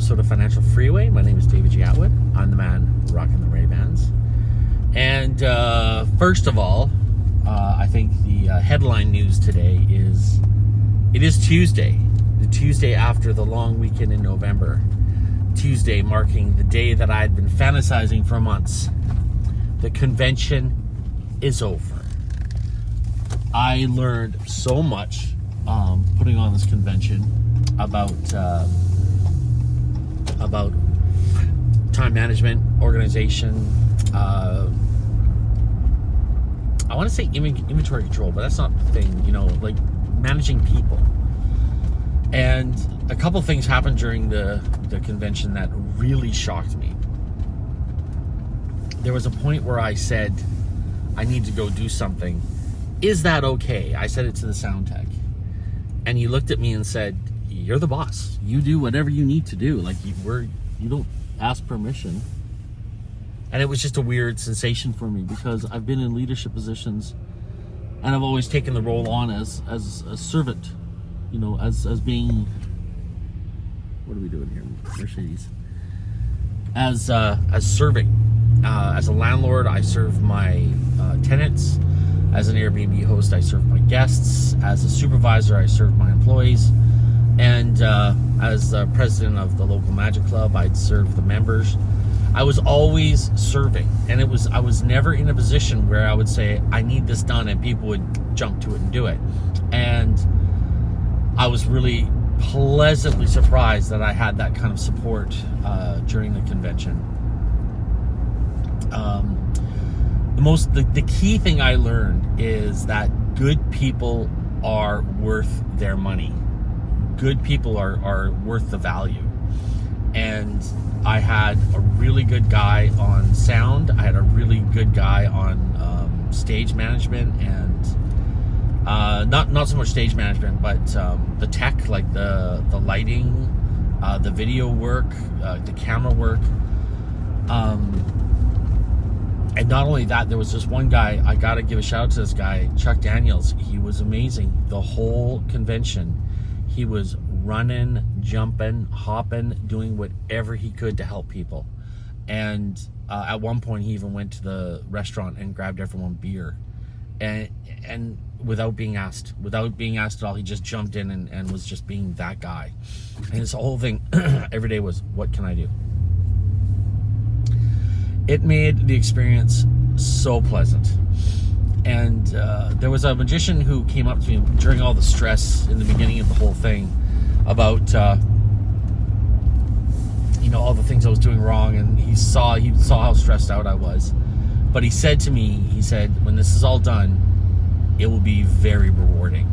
episode of Financial Freeway. My name is David G. Atwood. I'm the man rocking the Ray-Bans. And first of all, I think the headline news today is, it is Tuesday. The Tuesday after the long weekend in November. Tuesday marking the day that I had been fantasizing for months. The convention is over. I learned so much putting on this convention about time management, organization. I want to say inventory control, but that's not the thing. Like managing people. And a couple things happened during the convention that really shocked me. There was a point where I said, I need to go do something. Is that okay? I said it to the sound tech. And he looked at me and said, you're the boss. You do whatever you need to do. Like, you don't ask permission. And it was just a weird sensation for me because I've been in leadership positions and I've always taken the role on as a servant, as being, what are we doing here? Mercedes. As serving. As a landlord, I serve my tenants. As an Airbnb host, I serve my guests. As a supervisor, I serve my employees. And as the president of the local magic club, I'd serve the members. I was always serving, and I was never in a position where I would say, I need this done, and people would jump to it and do it. And I was really pleasantly surprised that I had that kind of support during the convention. The key thing I learned is that good people are worth their money. Good people are worth the value. And I had a really good guy on sound. I had a really good guy on stage management and not so much stage management, but the tech, like the lighting, the video work, the camera work. And not only that, there was this one guy, I gotta give a shout out to this guy, Chuck Daniels. He was amazing. The whole convention, he was running, jumping, hopping, doing whatever he could to help people. And at one point, he even went to the restaurant and grabbed everyone beer. And without being asked at all, he just jumped in and was just being that guy. And his whole thing every day was, what can I do? It made the experience so pleasant. And there was a magician who came up to me during all the stress in the beginning of the whole thing about all the things I was doing wrong, and he saw how stressed out I was. But he said to me, when this is all done, it will be very rewarding.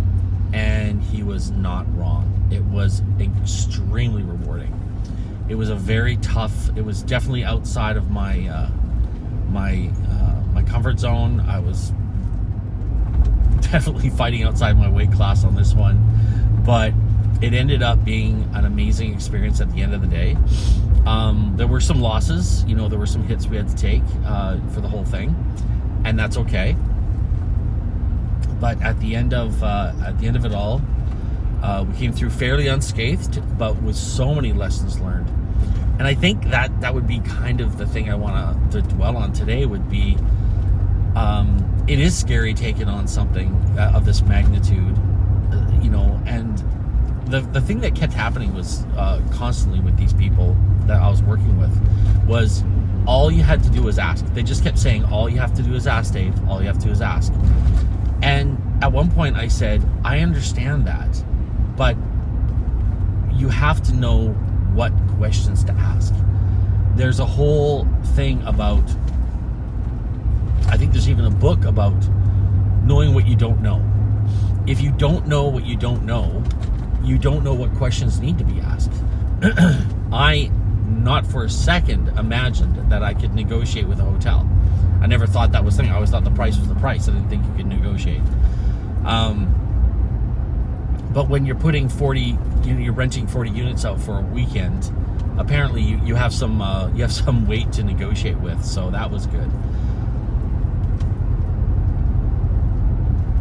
And he was not wrong. It was extremely rewarding. It was it was definitely outside of my my comfort zone. I was definitely fighting outside my weight class on this one, but it ended up being an amazing experience at the end of the day. There were some losses, there were some hits we had to take for the whole thing, and that's okay. But at the end of it all, we came through fairly unscathed, but with so many lessons learned. And I think that would be kind of the thing I want to dwell on today would be, it is scary taking on something of this magnitude, and the thing that kept happening was constantly with these people that I was working with was all you had to do was ask. They just kept saying, all you have to do is ask, Dave. All you have to do is ask. And at one point I said, I understand that, but you have to know what questions to ask. There's a whole thing about, I think there's even a book about knowing what you don't know. If you don't know what you don't know, you don't know what questions need to be asked. I, not for a second, imagined that I could negotiate with a hotel. I never thought that was the thing. I always thought the price was the price. I didn't think you could negotiate. But when you're putting you're renting 40 units out for a weekend, apparently you have some weight to negotiate with. So that was good.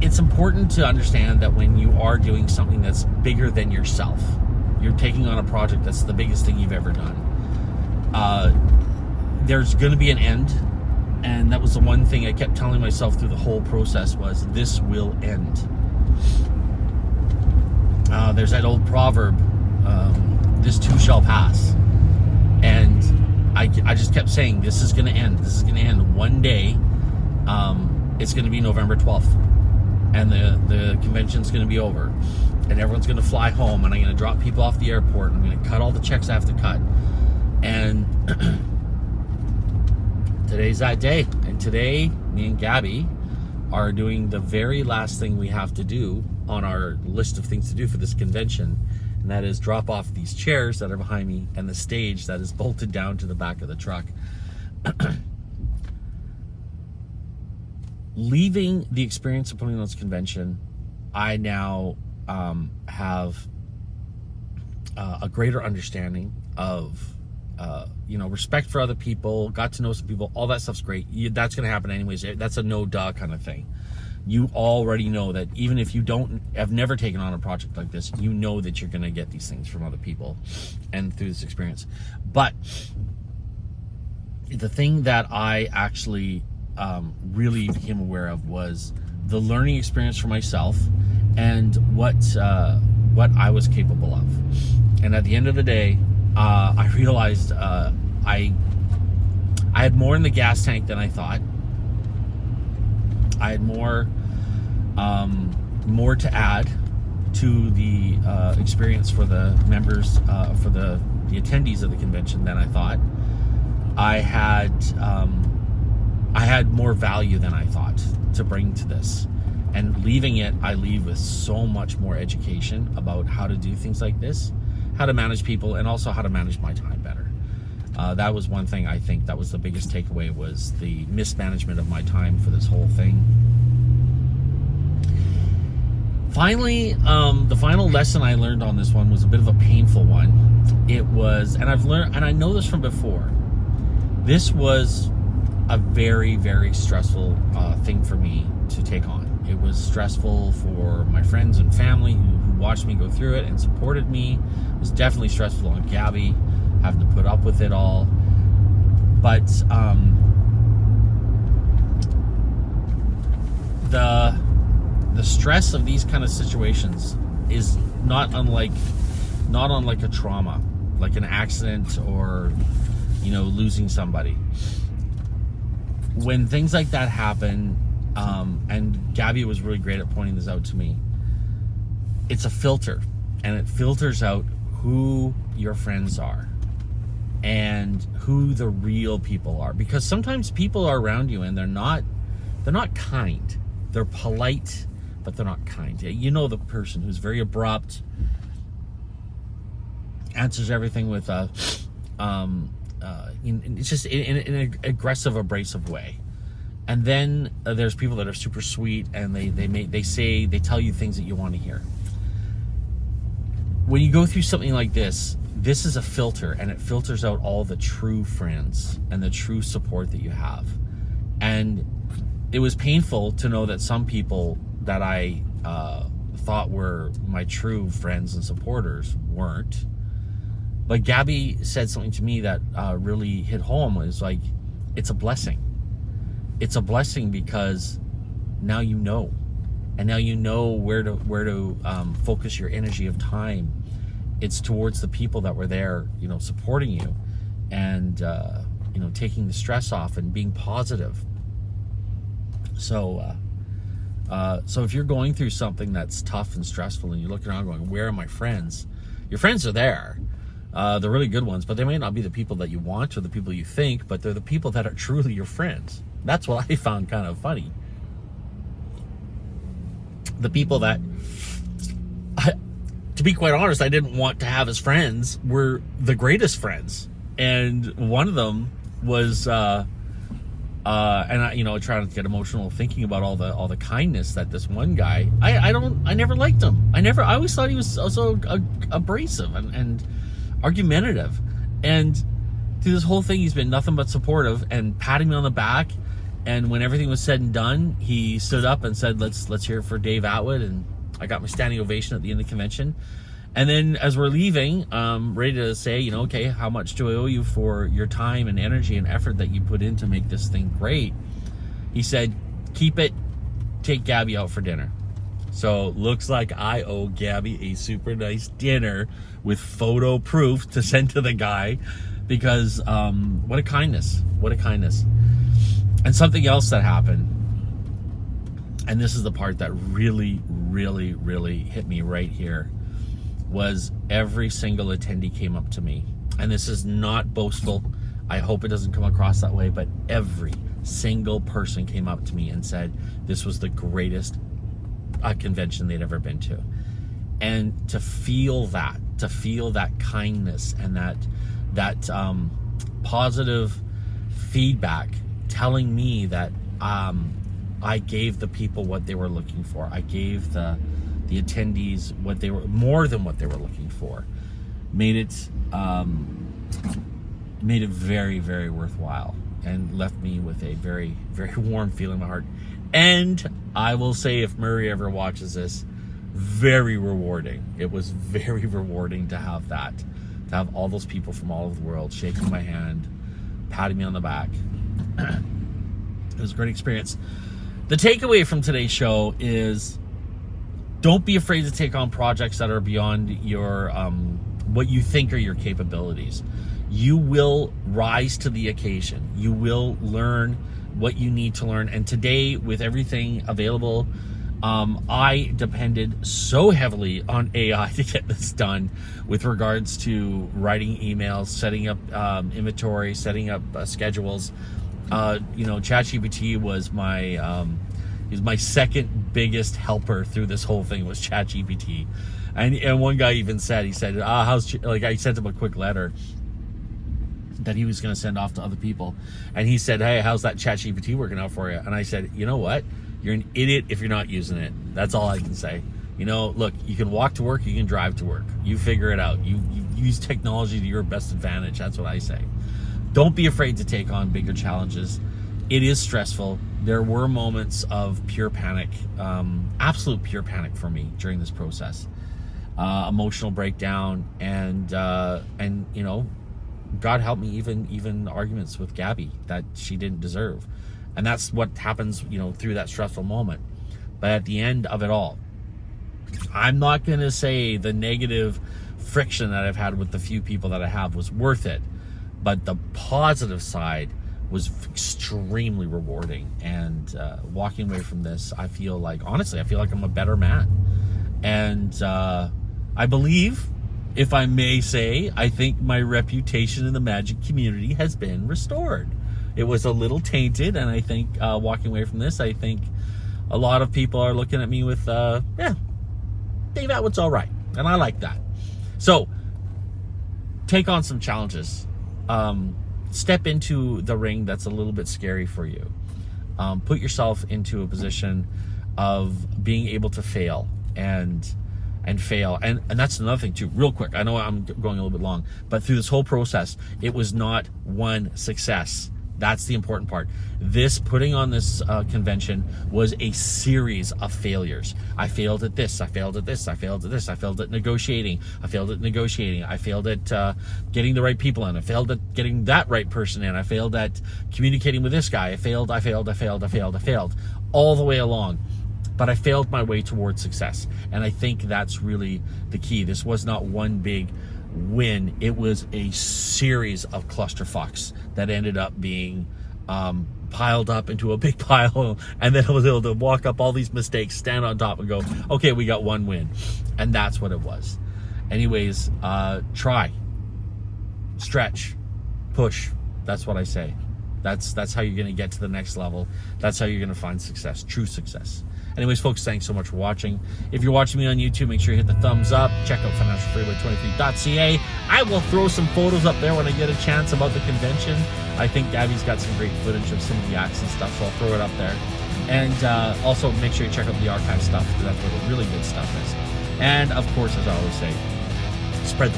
It's important to understand that when you are doing something that's bigger than yourself, you're taking on a project that's the biggest thing you've ever done. There's going to be an end, and that was the one thing I kept telling myself through the whole process was this will end. There's that old proverb, this too shall pass, and I just kept saying this is going to end. This is going to end one day. It's going to be November 12th, and the convention's going to be over, and everyone's going to fly home, and I'm going to drop people off the airport, and I'm going to cut all the checks I have to cut. And today's that day. And today, me and Gabby are doing the very last thing we have to do on our list of things to do for this convention, and that is drop off these chairs that are behind me and the stage that is bolted down to the back of the truck. Leaving the experience of putting on this convention, I now have a greater understanding of respect for other people, got to know some people, all that stuff's great. That's going to happen anyways. That's a no-duh kind of thing. You already know that even if you have never taken on a project like this, you know that you're going to get these things from other people and through this experience. But the thing that I actually really became aware of was the learning experience for myself and what I was capable of. And at the end of the day, I realized I had more in the gas tank than I thought. I had more to add to the experience for the members, for the attendees of the convention than I thought. I had more value than I thought to bring to this. And leaving it, I leave with so much more education about how to do things like this, how to manage people, and also how to manage my time better. That was one thing I think that was the biggest takeaway, was the mismanagement of my time for this whole thing. Finally, the final lesson I learned on this one was a bit of a painful one. It was, and I've learned, and I know this from before, this was a very, very stressful thing for me to take on. It was stressful for my friends and family who watched me go through it and supported me. It was definitely stressful on Gabby, having to put up with it all. But the stress of these kind of situations is not unlike a trauma, like an accident or losing somebody. When things like that happen, and Gabby was really great at pointing this out to me, it's a filter, and it filters out who your friends are and who the real people are. Because sometimes people are around you and they're not kind. They're polite, but they're not kind. You know, the person who's very abrupt, answers everything with it's just in an aggressive, abrasive way. And then there's people that are super sweet, and they tell you things that you want to hear. When you go through something like this is a filter, and it filters out all the true friends and the true support that you have. And it was painful to know that some people that I thought were my true friends and supporters weren't. But Gabby said something to me that really hit home. It was like, it's a blessing. It's a blessing because now you know. And now you know where to focus your energy of time. It's towards the people that were there, supporting you, and taking the stress off and being positive. So if you're going through something that's tough and stressful, and you're looking around going, where are my friends? Your friends are there. They're really good ones, but they may not be the people that you want or the people you think, but they're the people that are truly your friends. That's what I found kind of funny. The people that, to be quite honest, I didn't want to have as friends were the greatest friends. And one of them was, and I, trying to get emotional thinking about all the kindness that this one guy, I never liked him. I always thought he was so abrasive and argumentative. And through this whole thing, he's been nothing but supportive and patting me on the back. And when everything was said and done, he stood up and said, let's hear it for Dave Atwood. And I got my standing ovation at the end of the convention. And then as we're leaving, ready to say, you know, okay, how much do I owe you for your time and energy and effort that you put in to make this thing great? He said, keep it, take Gabby out for dinner. So looks like I owe Gabby a super nice dinner with photo proof to send to the guy, because what a kindness, what a kindness. And something else that happened, and this is the part that really, really, really hit me right here, was every single attendee came up to me. And this is not boastful. I hope it doesn't come across that way, but every single person came up to me and said this was the greatest convention they'd ever been to. And to feel that kindness and that positive feedback telling me that I gave the people what they were looking for. I gave the attendees what they were, more than what they were looking for, made it very, very worthwhile, and left me with a very, very warm feeling in my heart. And I will say, if Murray ever watches this, very rewarding. It was very rewarding to have that, to have all those people from all over the world shaking my hand, patting me on the back. It was a great experience. The takeaway from today's show is, don't be afraid to take on projects that are beyond your what you think are your capabilities. You will rise to the occasion. You will learn what you need to learn. And today, with everything available, I depended so heavily on AI to get this done with regards to writing emails, setting up inventory, setting up schedules. You know, ChatGPT was my second biggest helper through this whole thing, was ChatGPT. And one guy even said, he said, like, I sent him a quick letter that he was going to send off to other people. And he said, hey, how's that ChatGPT working out for you? And I said, you know what? You're an idiot if you're not using it. That's all I can say. You know, look, you can walk to work, you can drive to work. You figure it out. You use technology to your best advantage. That's what I say. Don't be afraid to take on bigger challenges. It is stressful. There were moments of pure panic, absolute pure panic for me during this process. Emotional breakdown, and you know, God help me, even arguments with Gabby that she didn't deserve. And that's what happens, you know, through that stressful moment. But at the end of it all, I'm not going to say the negative friction that I've had with the few people that I have was worth it. But the positive side was extremely rewarding. And walking away from this, I feel like, honestly, I feel like I'm a better man. And I believe, if I may say, I think my reputation in the magic community has been restored. It was a little tainted, and I think walking away from this, I think a lot of people are looking at me with, yeah, Dave Atwood's all right. And I like that. So, take on some challenges. Step into the ring that's a little bit scary for you. Put yourself into a position of being able to fail and fail. And that's another thing too, real quick. I know I'm going a little bit long, but through this whole process, it was not one success. That's the important part. This, putting on this convention, was a series of failures. I failed at this, I failed at this, I failed at this, I failed at negotiating, I failed at getting the right people in, I failed at getting that right person in, I failed at communicating with this guy, I failed, all the way along. But I failed my way towards success. And I think that's really the key. This was not one big win. It was a series of clusterfucks that ended up being piled up into a big pile. And then I was able to walk up all these mistakes, stand on top and go, okay, we got one win. And that's what it was. Anyways, try, stretch, push. That's what I say. That's how you're going to get to the next level. That's how you're going to find success, true success. Anyways, folks, thanks so much for watching. If you're watching me on YouTube, make sure you hit the thumbs up. Check out financialfreeway23.ca. I will throw some photos up there when I get a chance about the convention. I think Gabby's got some great footage of some of the acts and stuff, so I'll throw it up there. And also make sure you check out the archive stuff, because that's where the really good stuff is. And of course, as I always say, spread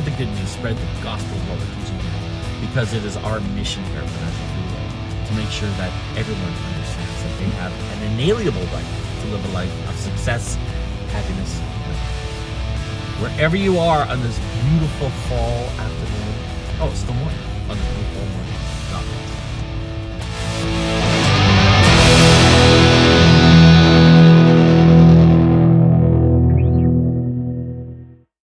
the good news, spread the gospel of what we're teaching you, because it is our mission here at Financial Freeway to make sure that everyone understands that they have an inalienable right to live a life of success, happiness, and wherever you are on this beautiful fall afternoon. Oh, it's still morning on this